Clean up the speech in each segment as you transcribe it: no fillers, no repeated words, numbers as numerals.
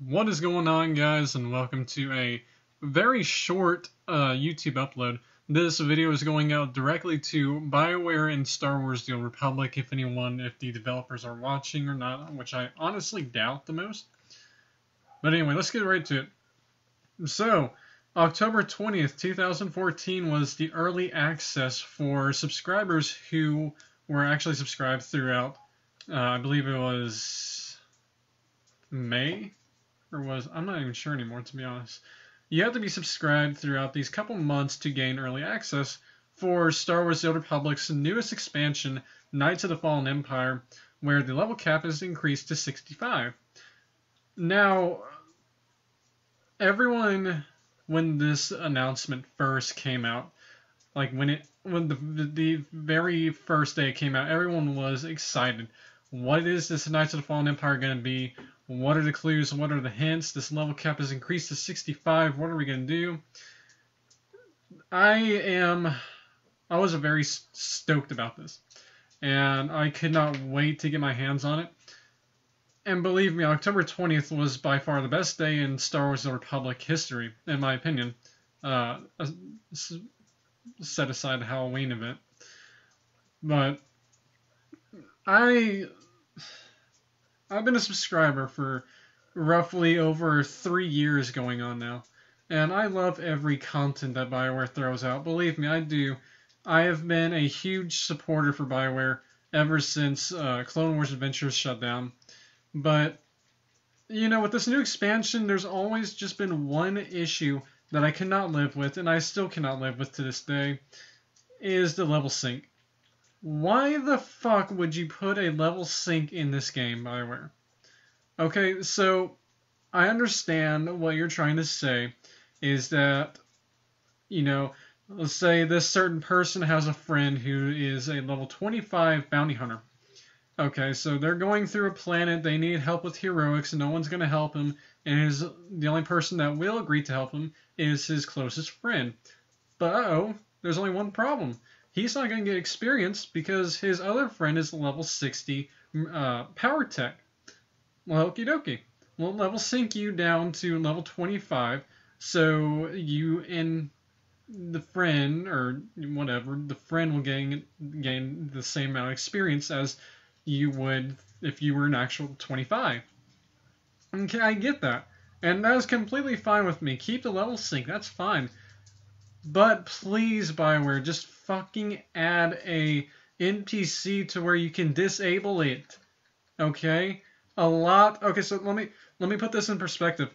What is going on, guys, and welcome to a very short YouTube upload. This video is going out directly to BioWare and Star Wars The Old Republic, if the developers are watching or not, which I honestly doubt the most. But anyway, let's get right to it. So, October 20th, 2014 was the early access for subscribers who were actually subscribed throughout, I believe it was May? I'm not even sure anymore, to be honest. You have to be subscribed throughout these couple months to gain early access for Star Wars The Old Republic's newest expansion, Knights of the Fallen Empire, where the level cap is increased to 65. Now, everyone, when this announcement first came out, like when the very first day it came out, everyone was excited. What is this Knights of the Fallen Empire going to be? What are the clues? What are the hints? This level cap is increased to 65. What are we going to do? I was very stoked about this. And I could not wait to get my hands on it. And believe me, October 20th was by far the best day in Star Wars The Republic history, in my opinion. Set aside the Halloween event. But I've been a subscriber for roughly over 3 years going on now, and I love every content that BioWare throws out. Believe me, I do. I have been a huge supporter for BioWare ever since Clone Wars Adventures shut down. But, you know, with this new expansion, there's always just been one issue that I cannot live with, and I still cannot live with to this day, is the level sync. Why the fuck would you put a level sync in this game, BioWare? Okay, so I understand what you're trying to say is that, you know, let's say this certain person has a friend who is a level 25 bounty hunter. Okay, so they're going through a planet, they need help with heroics, and no one's going to help him, and the only person that will agree to help him is his closest friend. But uh-oh, there's only one problem. He's not going to get experience because his other friend is level 60 power tech. Well, okie dokie. We'll level sync you down to level 25, so you and the friend, or whatever, the friend will gain the same amount of experience as you would if you were an actual 25. Okay, I get that. And that is completely fine with me. Keep the level sync, that's fine. But please, BioWare, just fucking add a NPC to where you can disable it. Okay? Okay, so let me put this in perspective.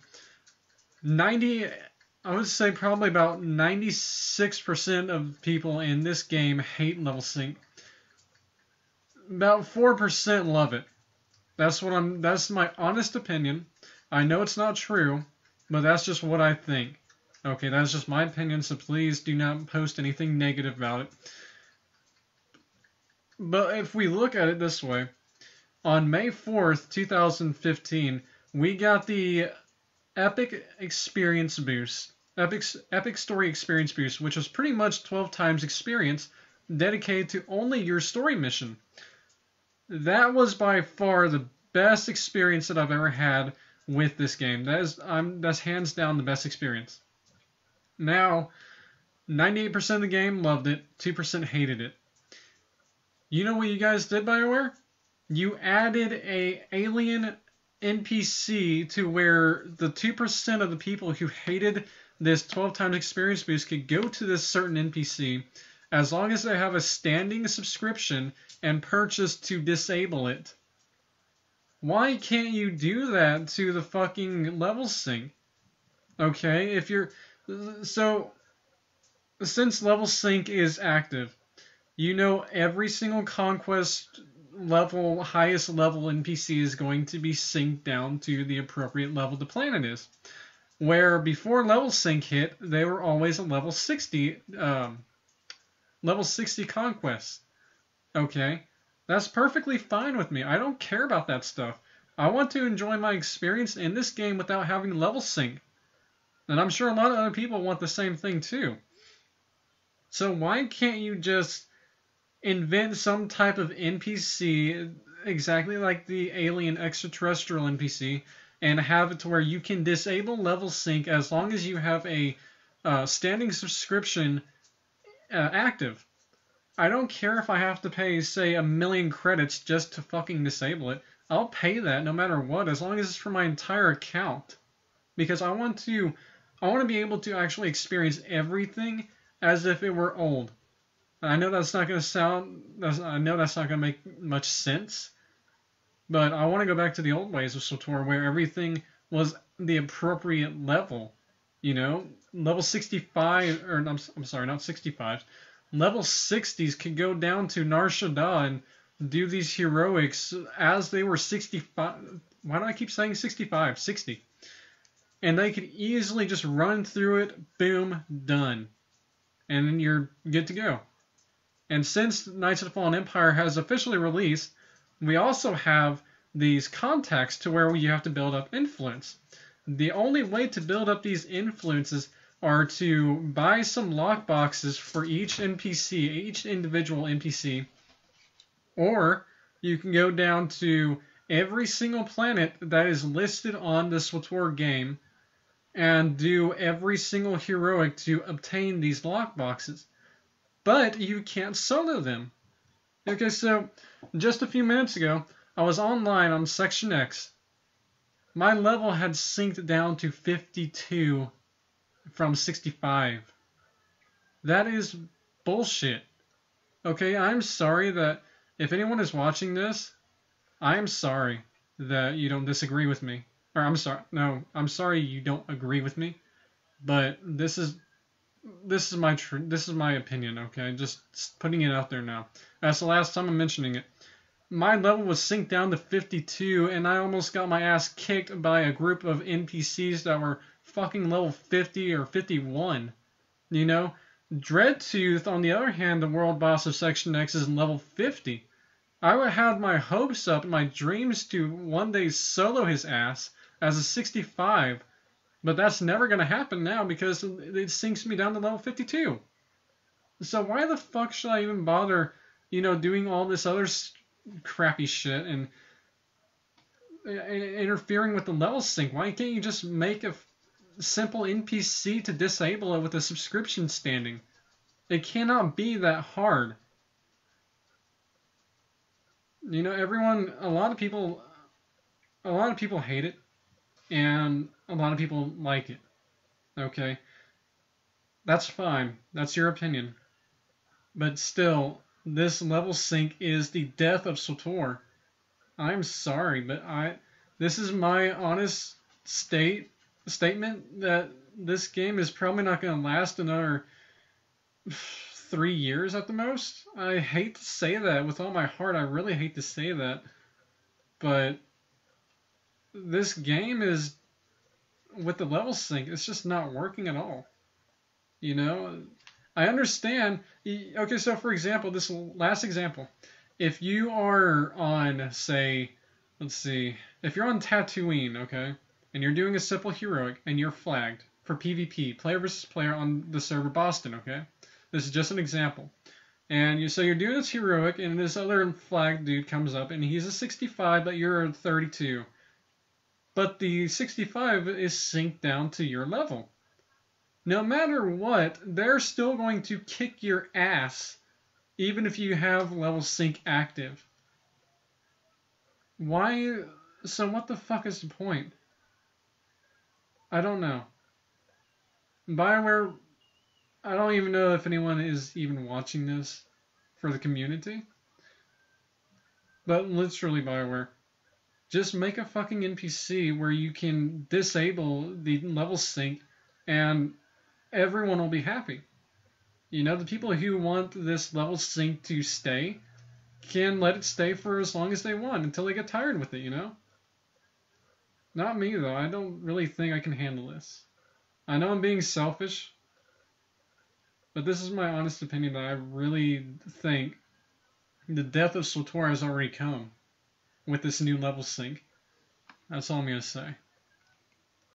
I would say probably about 96% of people in this game hate level sync. About 4% love it. That's my honest opinion. I know it's not true, but that's just what I think. Okay, that's just my opinion, so please do not post anything negative about it. But if we look at it this way, on May 4th, 2015, we got the Epic Experience Boost, Epic Story Experience Boost, which was pretty much 12 times experience dedicated to only your story mission. That was by far the best experience that I've ever had with this game. That's hands down the best experience. Now, 98% of the game loved it, 2% hated it. You know what you guys did, BioWare? You added a alien NPC to where the 2% of the people who hated this 12 times experience boost could go to this certain NPC as long as they have a standing subscription and purchase to disable it. Why can't you do that to the fucking level sync? Okay, so, since level sync is active, you know every single conquest level, highest level NPC is going to be synced down to the appropriate level the planet is. Where before level sync hit, they were always a level 60 conquest. Okay, that's perfectly fine with me. I don't care about that stuff. I want to enjoy my experience in this game without having level sync. And I'm sure a lot of other people want the same thing too. So why can't you just invent some type of NPC exactly like the alien extraterrestrial NPC and have it to where you can disable level sync as long as you have a standing subscription active. I don't care if I have to pay, say, 1,000,000 credits just to fucking disable it. I'll pay that no matter what, as long as it's for my entire account. Because I want to be able to actually experience everything as if it were old. I know that's not going to I know that's not going to make much sense, but I want to go back to the old ways of SWTOR where everything was the appropriate level. You know, level 65, or I'm sorry, not 65. Level 60s could go down to Nar Shaddaa and do these heroics as they were 65. Why do I keep saying 65? 60. And they could easily just run through it, boom, done. And then you're good to go. And since Knights of the Fallen Empire has officially released, we also have these contacts to where you have to build up influence. The only way to build up these influences are to buy some lockboxes for each NPC, each individual NPC, or you can go down to every single planet that is listed on the SWTOR game and do every single heroic to obtain these lockboxes. But you can't solo them. Okay, so just a few minutes ago, I was online on Section X. My level had synced down to 52 from 65. That is bullshit. Okay, I'm sorry that if anyone is watching this, I'm sorry that you don't disagree with me. Or I'm sorry you don't agree with me. But this is my opinion, okay? Just putting it out there now. That's the last time I'm mentioning it. My level was synced down to 52, and I almost got my ass kicked by a group of NPCs that were fucking level 50 or 51. You know? Dreadtooth, on the other hand, the world boss of Section X, is level 50. I had my hopes up, my dreams to one day solo his ass as a 65. But that's never going to happen now because it sinks me down to level 52. So why the fuck should I even bother, doing all this other crappy shit and interfering with the level sync? Why can't you just make a simple NPC to disable it with a subscription standing? It cannot be that hard. A lot of people hate it. And a lot of people like it. Okay? That's fine. That's your opinion. But still, this level sync is the death of SWTOR. I'm sorry, but this is my honest statement that this game is probably not going to last another 3 years at the most. I hate to say that with all my heart. I really hate to say that. But this game is, with the level sync, it's just not working at all. I understand. Okay, so for example, this last example, if you are on, say, let's see, if you're on Tatooine, okay, and you're doing a simple heroic and you're flagged for PvP, player versus player on the server Boston, okay? This is just an example. And you're doing this heroic and this other flagged dude comes up and he's a 65, but you're a 32. But the 65 is synced down to your level. No matter what, they're still going to kick your ass, even if you have level sync active. Why? So what the fuck is the point? I don't know. BioWare, I don't even know if anyone is even watching this for the community. But literally, BioWare, just make a fucking NPC where you can disable the level sync and everyone will be happy. The people who want this level sync to stay can let it stay for as long as they want until they get tired with it, Not me, though. I don't really think I can handle this. I know I'm being selfish, but this is my honest opinion that I really think the death of SWTOR has already come with this new level sync. That's all I'm going to say.